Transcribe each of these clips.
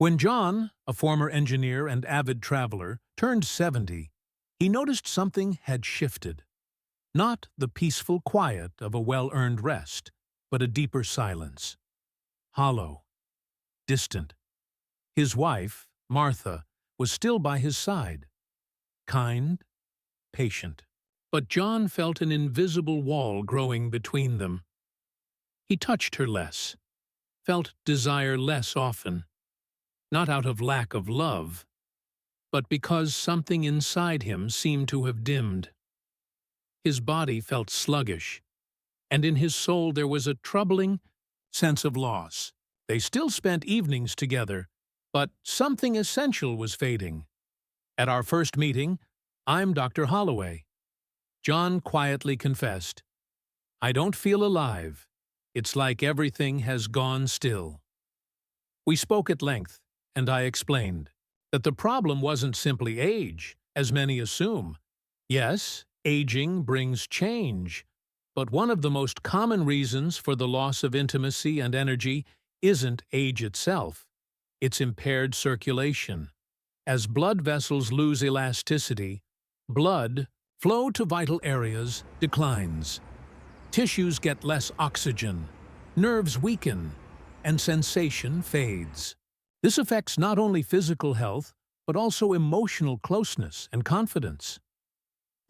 When John, a former engineer and avid traveler, turned 70, he noticed something had shifted. Not the peaceful quiet of a well-earned rest, but a deeper silence. Hollow, distant. His wife, Martha, was still by his side. Kind, patient. But John felt an invisible wall growing between them. He touched her less, felt desire less often, not out of lack of love, but because something inside him seemed to have dimmed. His body felt sluggish, and in his soul there was a troubling sense of loss. They still spent evenings together, but something essential was fading. At our first meeting, "I'm Dr. Holloway." John quietly confessed, "I don't feel alive. It's like everything has gone still." We spoke at length, and I explained that the problem wasn't simply age, as many assume. Yes, aging brings change, but one of the most common reasons for the loss of intimacy and energy isn't age itself. It's impaired circulation. As blood vessels lose elasticity, blood flow to vital areas declines. Tissues get less oxygen, nerves weaken, and sensation fades. This affects not only physical health, but also emotional closeness and confidence.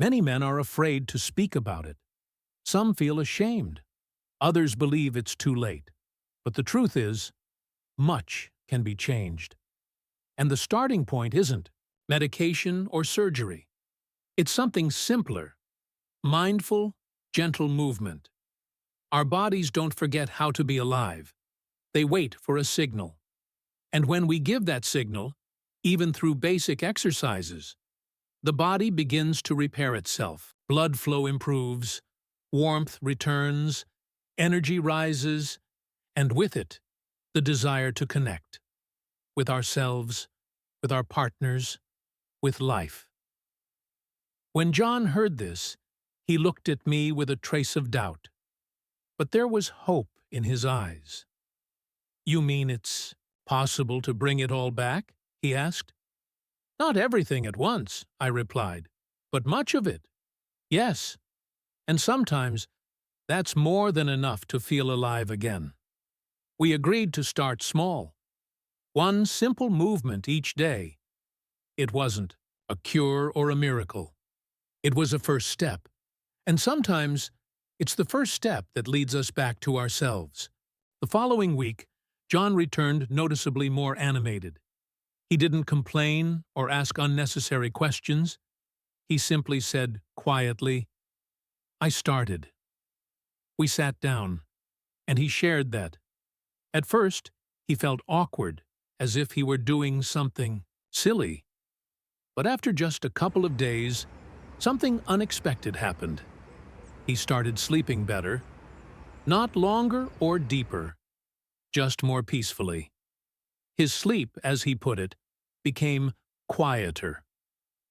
Many men are afraid to speak about it. Some feel ashamed. Others believe it's too late. But the truth is, much can be changed. And the starting point isn't medication or surgery. It's something simpler: mindful, gentle movement. Our bodies don't forget how to be alive. They wait for a signal. And when we give that signal, even through basic exercises, the body begins to repair itself. Blood flow improves, warmth returns, energy rises, and with it, the desire to connect with ourselves, with our partners, with life. When John heard this, he looked at me with a trace of doubt. But there was hope in his eyes. "You mean it's possible to bring it all back?" he asked. "Not everything at once," I replied, "but much of it. Yes, and sometimes that's more than enough to feel alive again." We agreed to start small. One simple movement each day. It wasn't a cure or a miracle. It was a first step. And sometimes it's the first step that leads us back to ourselves. The following week, John returned noticeably more animated. He didn't complain or ask unnecessary questions. He simply said quietly, "I started." We sat down, and he shared that. At first, he felt awkward, as if he were doing something silly. But after just a couple of days, something unexpected happened. He started sleeping better, not longer or deeper, just more peacefully. His sleep, as he put it, became quieter,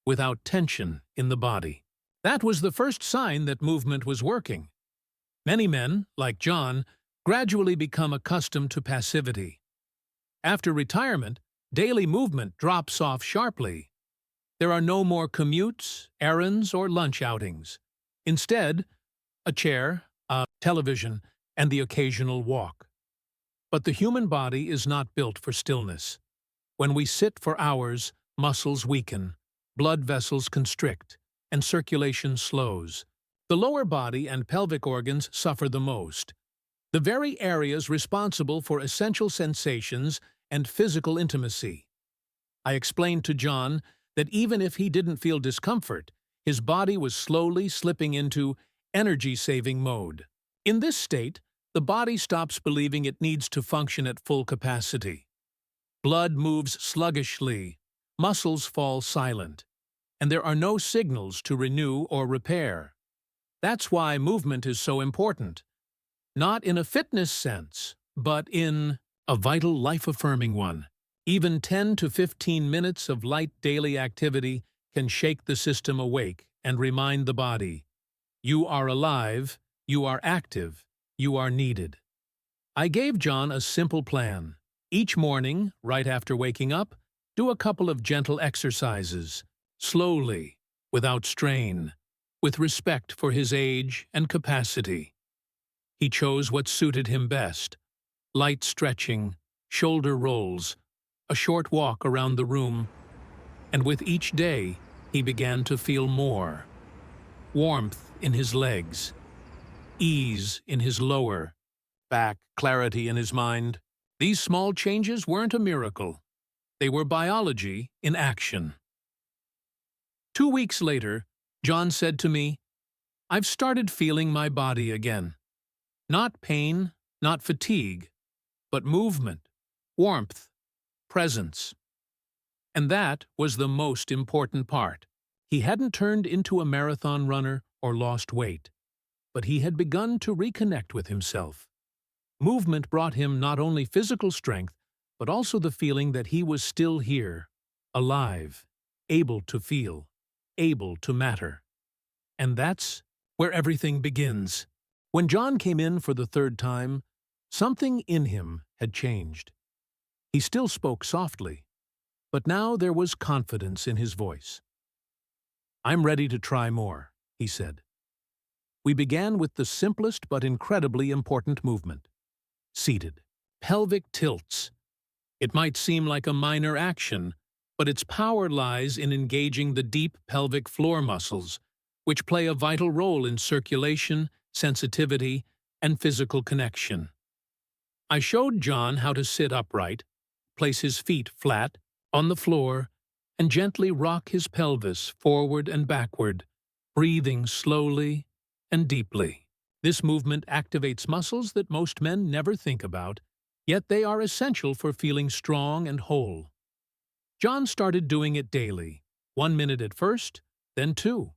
without tension in the body. That was the first sign that movement was working. Many men, like John, gradually become accustomed to passivity. After retirement, daily movement drops off sharply. There are no more commutes, errands, or lunch outings. Instead, a chair, a television, and the occasional walk. But the human body is not built for stillness. When we sit for hours, muscles weaken, blood vessels constrict, and circulation slows. The lower body and pelvic organs suffer the most, the very areas responsible for essential sensations and physical intimacy. I explained to John that even if he didn't feel discomfort, his body was slowly slipping into energy-saving mode. In this state, the body stops believing it needs to function at full capacity. Blood moves sluggishly, muscles fall silent, and there are no signals to renew or repair. That's why movement is so important. Not in a fitness sense, but in a vital, life-affirming one. Even 10 to 15 minutes of light daily activity can shake the system awake and remind the body, you are alive, you are active, you are needed. I gave John a simple plan: Each morning, right after waking up, do a couple of gentle exercises, slowly, without strain, with respect for his age and capacity. He chose what suited him best: light stretching, shoulder rolls, a short walk around the room, and with each day he began to feel more: warmth in his legs, ease in his lower back, clarity in his mind. These small changes weren't a miracle. They were biology in action. 2 weeks later, John said to me, "I've started feeling my body again. Not pain, not fatigue, but movement, warmth, presence." And that was the most important part. He hadn't turned into a marathon runner or lost weight, but he had begun to reconnect with himself. Movement brought him not only physical strength, but also the feeling that he was still here, alive, able to feel, able to matter. And that's where everything begins. When John came in for the third time, something in him had changed. He still spoke softly, but now there was confidence in his voice. "I'm ready to try more," he said. We began with the simplest but incredibly important movement: seated, pelvic tilts. It might seem like a minor action, but its power lies in engaging the deep pelvic floor muscles, which play a vital role in circulation, sensitivity, and physical connection. I showed John how to sit upright, place his feet flat on the floor, and gently rock his pelvis forward and backward, breathing slowly and deeply. This movement activates muscles that most men never think about, yet they are essential for feeling strong and whole. John started doing it daily, 1 minute at first, then 2.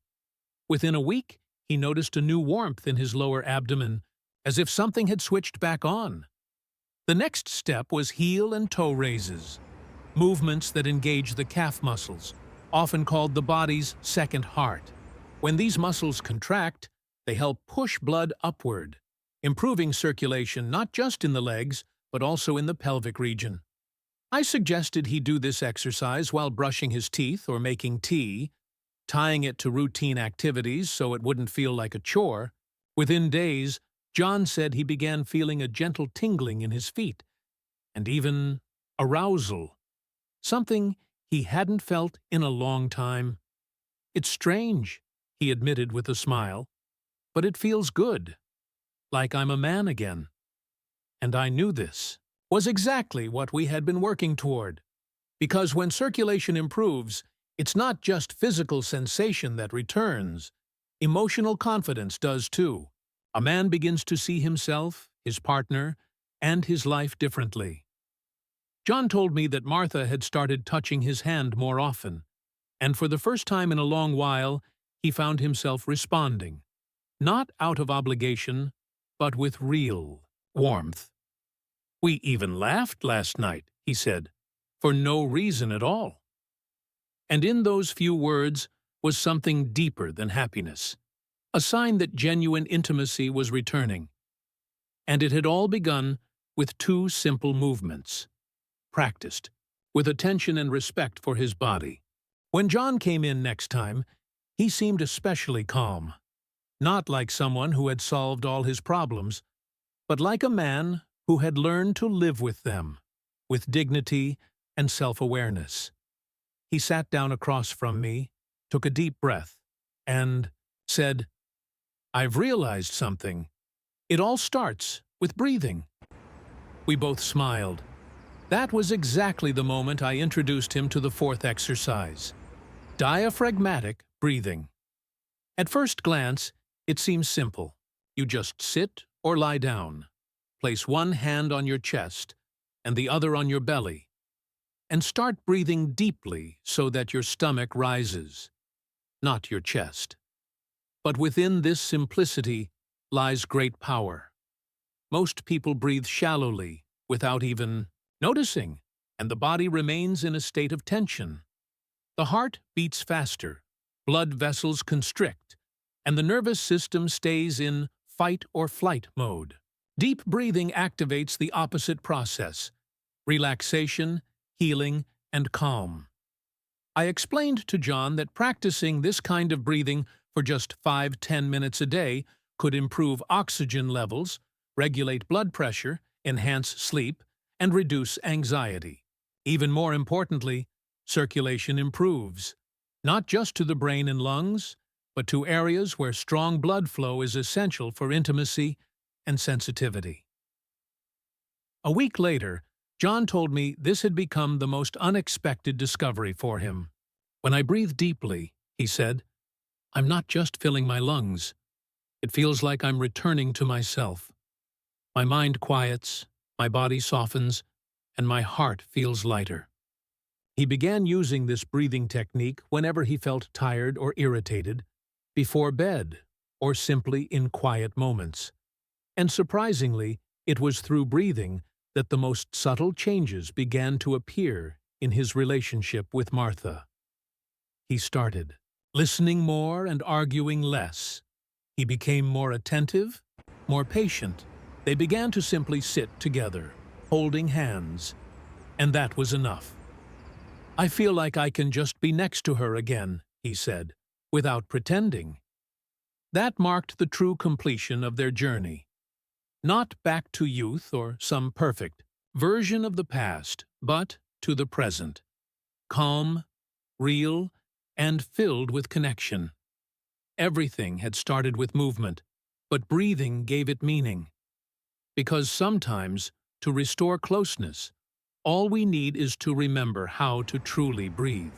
Within a week, he noticed a new warmth in his lower abdomen, as if something had switched back on. The next step was heel and toe raises, movements that engage the calf muscles, often called the body's second heart. When these muscles contract, they help push blood upward, improving circulation not just in the legs, but also in the pelvic region. I suggested he do this exercise while brushing his teeth or making tea, tying it to routine activities so it wouldn't feel like a chore. Within days, John said he began feeling a gentle tingling in his feet, and even arousal, something he hadn't felt in a long time. "It's strange," he admitted with a smile, "but it feels good, like I'm a man again." And I knew this was exactly what we had been working toward. Because when circulation improves, it's not just physical sensation that returns. Emotional confidence does too. A man begins to see himself, his partner, and his life differently. John told me that Martha had started touching his hand more often, and for the first time in a long while, he found himself responding, not out of obligation, but with real warmth. "We even laughed last night," he said, "for no reason at all." And in those few words was something deeper than happiness, a sign that genuine intimacy was returning. And it had all begun with 2 simple movements, practiced, with attention and respect for his body. When John came in next time, he seemed especially calm, not like someone who had solved all his problems, but like a man who had learned to live with them, with dignity and self-awareness. He sat down across from me, took a deep breath, and said, "I've realized something. It all starts with breathing." We both smiled. That was exactly the moment I introduced him to the 4th exercise: diaphragmatic breathing. At first glance, it seems simple. You just sit or lie down, place one hand on your chest and the other on your belly, and start breathing deeply so that your stomach rises, not your chest. But within this simplicity lies great power. Most people breathe shallowly, without even noticing, and the body remains in a state of tension. The heart beats faster, blood vessels constrict, and the nervous system stays in fight or flight mode. Deep breathing activates the opposite process. relaxation, healing, and calm. I explained to John that practicing this kind of breathing for just 5–10 minutes a day could improve oxygen levels, regulate blood pressure, enhance sleep, and reduce anxiety. Even more importantly, circulation improves, not just to the brain and lungs, but to areas where strong blood flow is essential for intimacy and sensitivity. A week later, John told me this had become the most unexpected discovery for him. When I breathe deeply, he said, I'm not just filling my lungs. It feels like I'm returning to myself. My mind quiets, my body softens, and my heart feels lighter. He began using this breathing technique whenever he felt tired or irritated, before bed, or simply in quiet moments. And surprisingly, it was through breathing that the most subtle changes began to appear in his relationship with Martha. He started listening more and arguing less. He became more attentive, more patient. They began to simply sit together, holding hands, and that was enough. I feel like I can just be next to her again, he said, without pretending. That marked the true completion of their journey. Not back to youth or some perfect version of the past, but to the present. Calm, real, and filled with connection. Everything had started with movement, but breathing gave it meaning. Because sometimes, to restore closeness, all we need is to remember how to truly breathe.